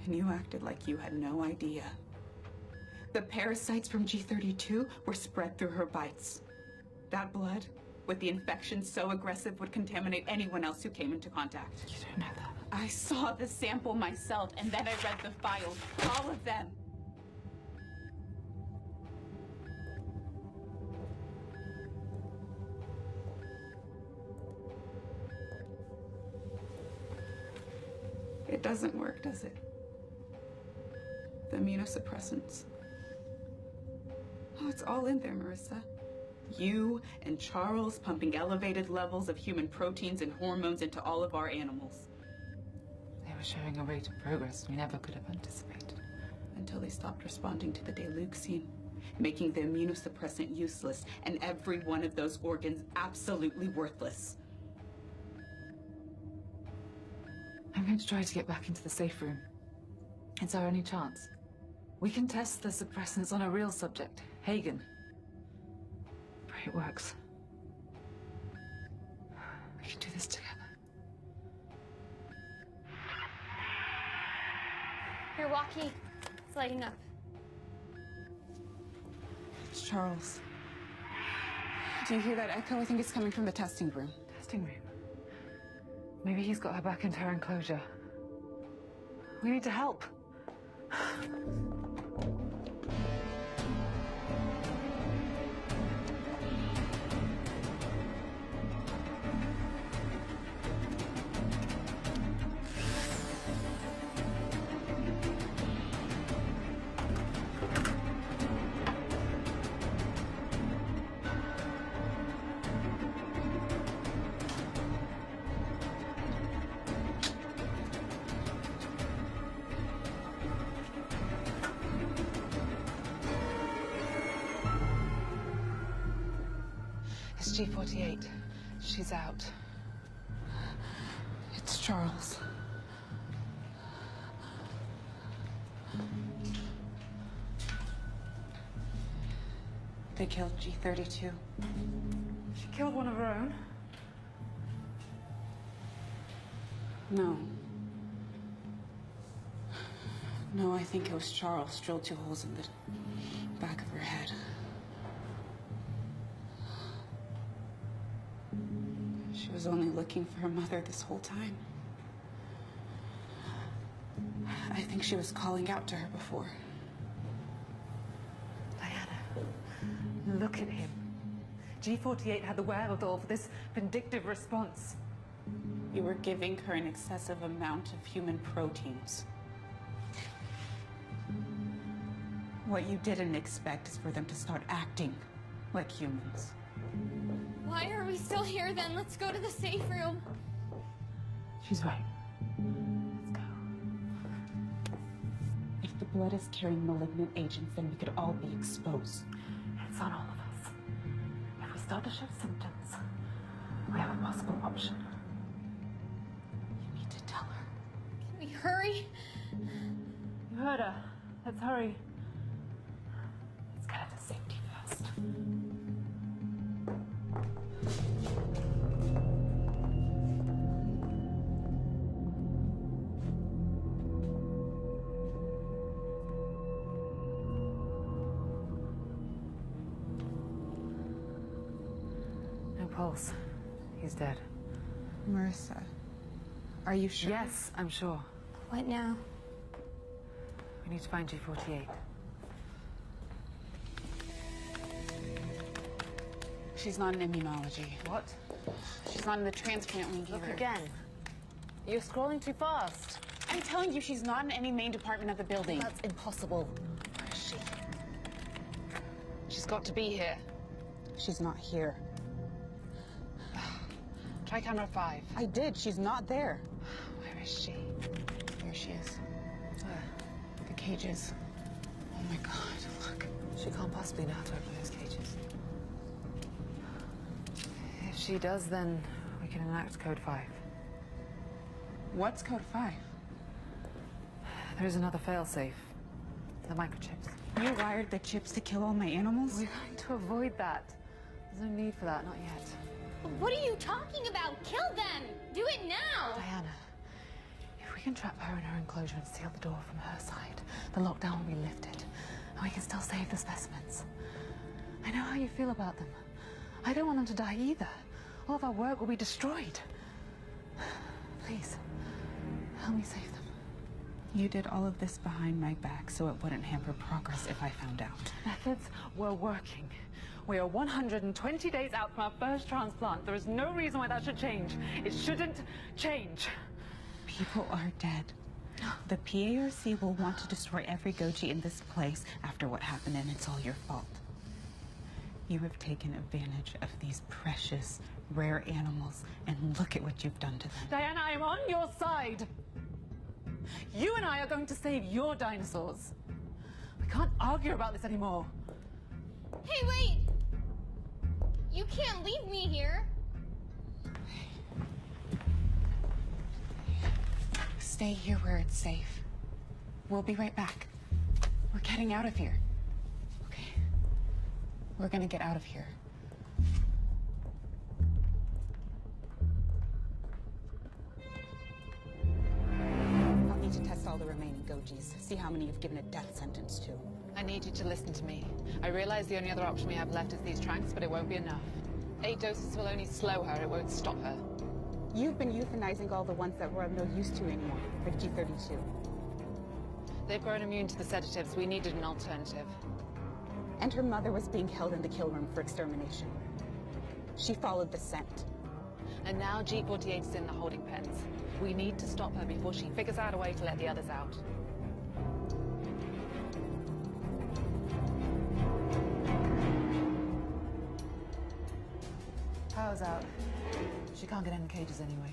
And you acted like you had no idea. The parasites from G32 were spread through her bites. That blood, with the infection so aggressive, would contaminate anyone else who came into contact. You don't know that. I saw the sample myself, and then I read the files, all of them. It doesn't work, does it? The immunosuppressants. Oh, it's all in there, Marissa. You and Charles pumping elevated levels of human proteins and hormones into all of our animals. They were showing a rate of progress we never could have anticipated. Until they stopped responding to the Deluxine, making the immunosuppressant useless and every one of those organs absolutely worthless. I'm going to try to get back into the safe room. It's our only chance. We can test the suppressants on a real subject, Hagen. Pray it works. We can do this together. Your walkie. It's lighting up. It's Charles. Do you hear that echo? I think it's coming from the testing room. Testing room? Maybe he's got her back into her enclosure. We need to help. It's G48. She's out. It's Charles. They killed G32. She killed one of her own? No. No, I think it was Charles drilled 2 holes in the back of her head. She was only looking for her mother this whole time. I think she was calling out to her before. Diana, look at him. G48 had the wherewithal for this vindictive response. You were giving her an excessive amount of human proteins. What you didn't expect is for them to start acting like humans. Why are we still here then? Let's go to the safe room. She's right. Let's go. If the blood is carrying malignant agents, then we could all be exposed. It's on all of us. If we start to show symptoms, we have a possible option. You need to tell her. Can we hurry? You heard her. Let's hurry. Let's get her to safety first. No pulse. He's dead. Marissa, are you sure? Yes, I'm sure. What now? We need to find G48. She's not in immunology. What? She's not in the transplant wing either. Look again. You're scrolling too fast. I'm telling you, she's not in any main department of the building. That's impossible. Where is she? She's got to be here. She's not here. Try camera 5. I did. She's not there. Where is she? Here she is. Where? The cages. Oh my God, look. She can't possibly know how to open those cages. If she does, then we can enact Code 5. What's Code 5? There is another failsafe. The microchips. You wired the chips to kill all my animals? We're going to avoid that. There's no need for that, not yet. What are you talking about? Kill them! Do it now! Diana, if we can trap her in her enclosure and seal the door from her side, the lockdown will be lifted, and we can still save the specimens. I know how you feel about them. I don't want them to die either. All of our work will be destroyed. Please, help me save them. You did all of this behind my back so it wouldn't hamper progress if I found out. Methods were working. We are 120 days out from our first transplant. There is no reason why that should change. It shouldn't change. People are dead. The PARC will want to destroy every Goji in this place after what happened, and it's all your fault. You have taken advantage of these precious, rare animals, and look at what you've done to them. Diana, I'm on your side. You and I are going to save your dinosaurs. We can't argue about this anymore. Hey, wait! You can't leave me here. Stay here where it's safe. We'll be right back. We're getting out of here. Okay. We're gonna get out of here. I'll need to test all the remaining Gojis. See how many you've given a death sentence to. I need you to listen to me. I realize the only other option we have left is these tranks, but it won't be enough. 8 doses will only slow her, it won't stop her. You've been euthanizing all the ones that we're of no use to anymore, like G32. They've grown immune to the sedatives. We needed an alternative. And her mother was being held in the kill room for extermination. She followed the scent. And now G48 is in the holding pens. We need to stop her before she figures out a way to let the others out. Power's out. She can't get in the cages anyway.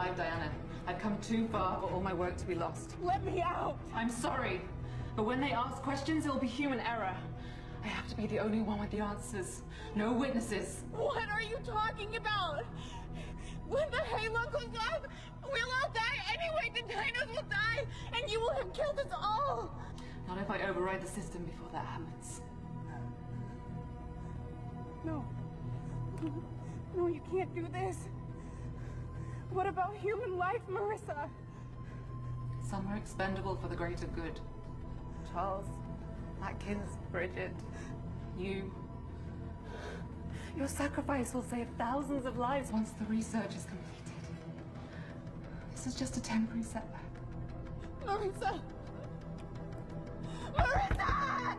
survive, Diana. I've come too far for all my work to be lost. Let me out! I'm sorry, but when they ask questions, it will be human error. I have to be the only one with the answers. No witnesses. What are you talking about? When the halo goes up, we'll all die anyway. The dinos will die, and you will have killed us all. Not if I override the system before that happens. No. No, you can't do this. What about human life, Marissa? Some are expendable for the greater good. Charles, Atkins, Bridget, you. Your sacrifice will save thousands of lives once the research is completed. This is just a temporary setback. Marissa! Marissa!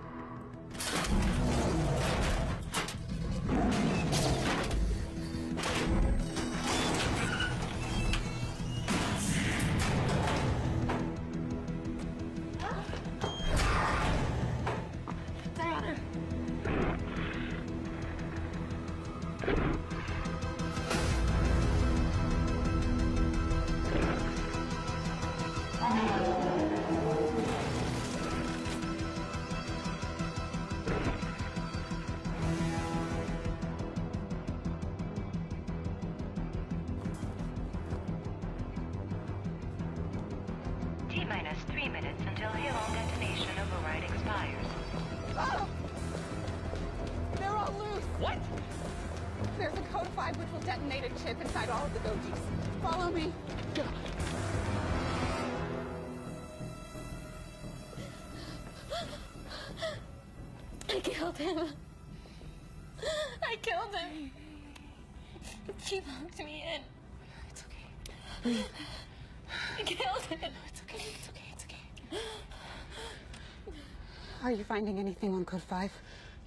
T-minus 3 minutes until Halon detonation override expires. Oh! They're all loose! What? There's a code 5 which will detonate a chip inside all of the Gojis. Follow me. I killed him. I killed him. He locked me in. It's okay. I killed him. It's okay, it's okay, it's okay. Are you finding anything on code 5?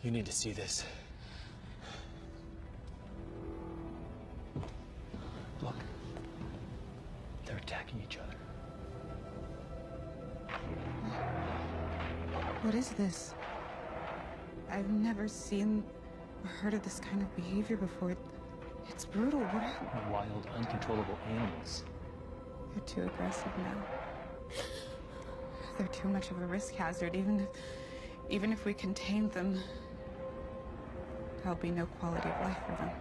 You need to see this. Look. They're attacking each other. What is this? I've never seen or heard of this kind of behavior before. It's brutal. What happened? Wild, uncontrollable animals. They're too aggressive now. They're too much of a risk hazard. Even if we contain them, there'll be no quality of life for them.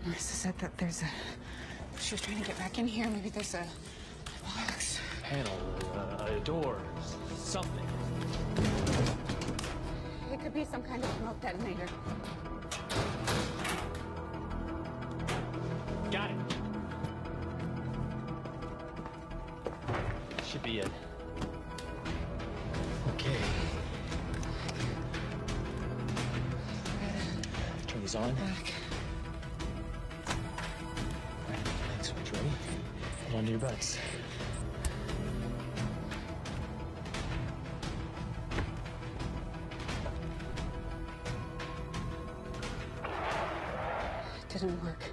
Marissa said that there's a... She was trying to get back in here. Maybe there's a box. Panel, a door, something. It could be some kind of smoke detonator. Got it. Should be it. Okay. Turn these on. Back. Light switch ready. Hold on to your butts. It didn't work.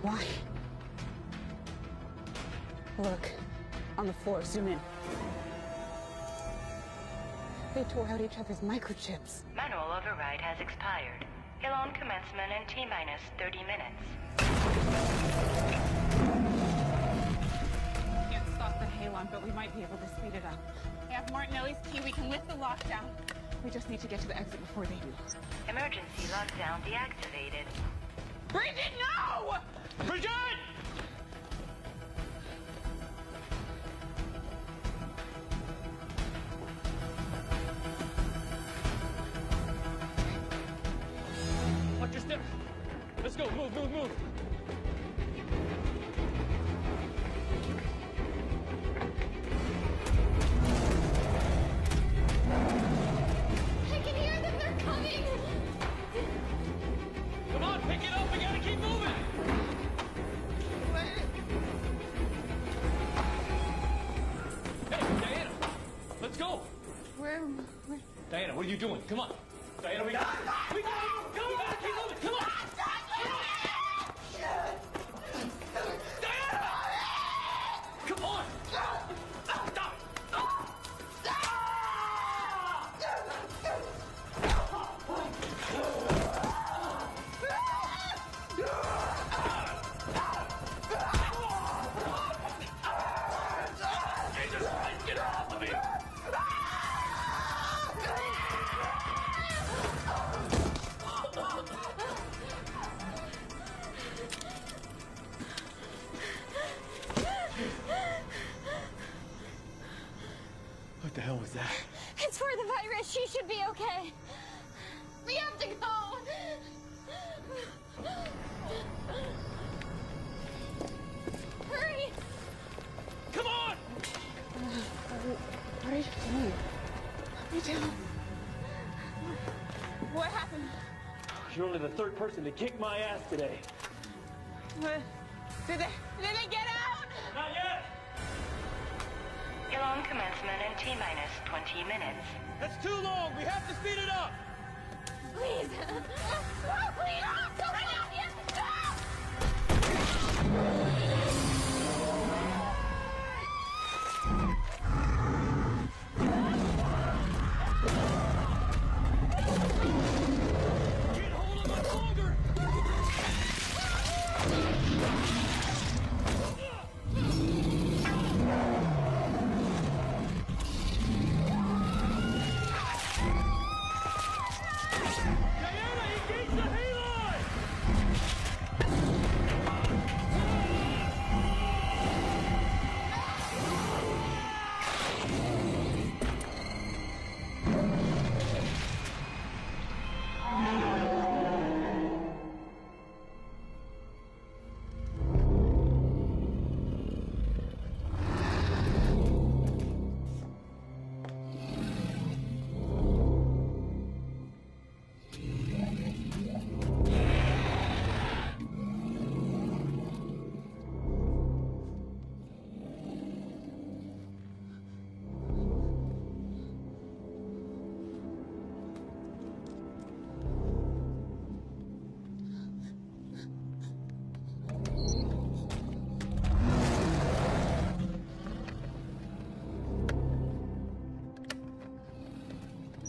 Why? Look. On the floor, zoom in. They tore out each other's microchips. Manual override has expired. Halon commencement in T-minus 30 minutes. Can't stop the Halon, but we might be able to speed it up. I have Martinelli's key. We can lift the lockdown. We just need to get to the exit before they do. Emergency lockdown deactivated. Bridget, no! Bridget! Watch your step. Let's go. Move, move, move. I can hear them. They're coming. Come on, pick it up. We gotta keep moving. Hey, Diana. Let's go. Where? Diana, what are you doing? Come on. Diana, we got it. We got it. Come on, keep moving. Come on. Diana! Come on. Stop. happened? You're only the third person to kick my ass today. Did they get out? Not yet! Elon commencement in T-minus 20 minutes. That's too long. We have to speed it up. Please. Please. Don't let out yet. Can't hold him much longer.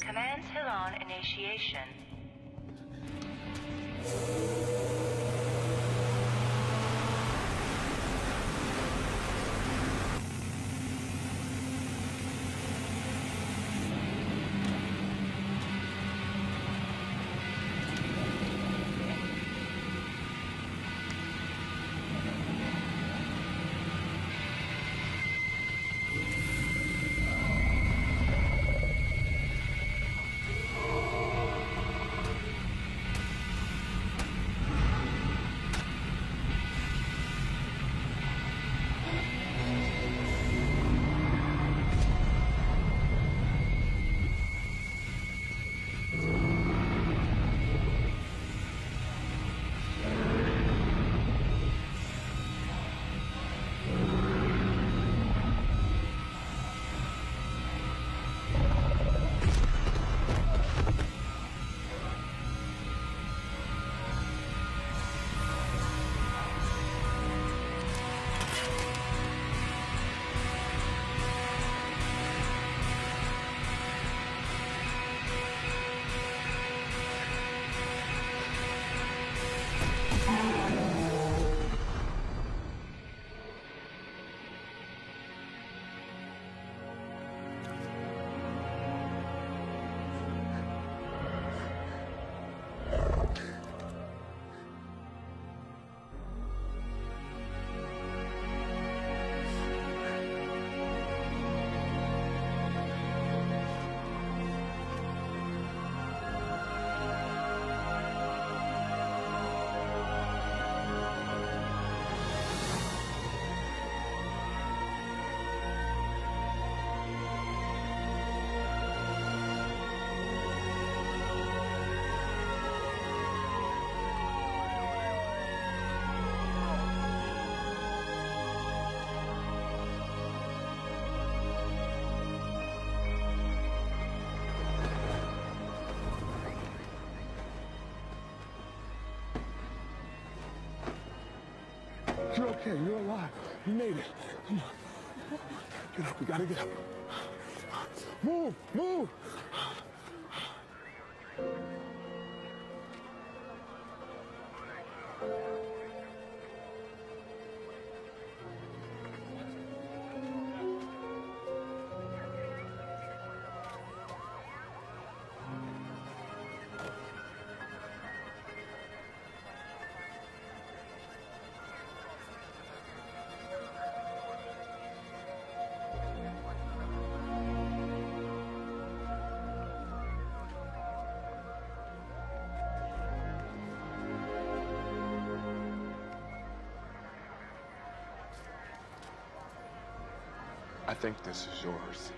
Commands Elon initiation. You're okay. You're alive. You made it. Come on. Get up. We gotta get up. Move. Move. I think this is yours.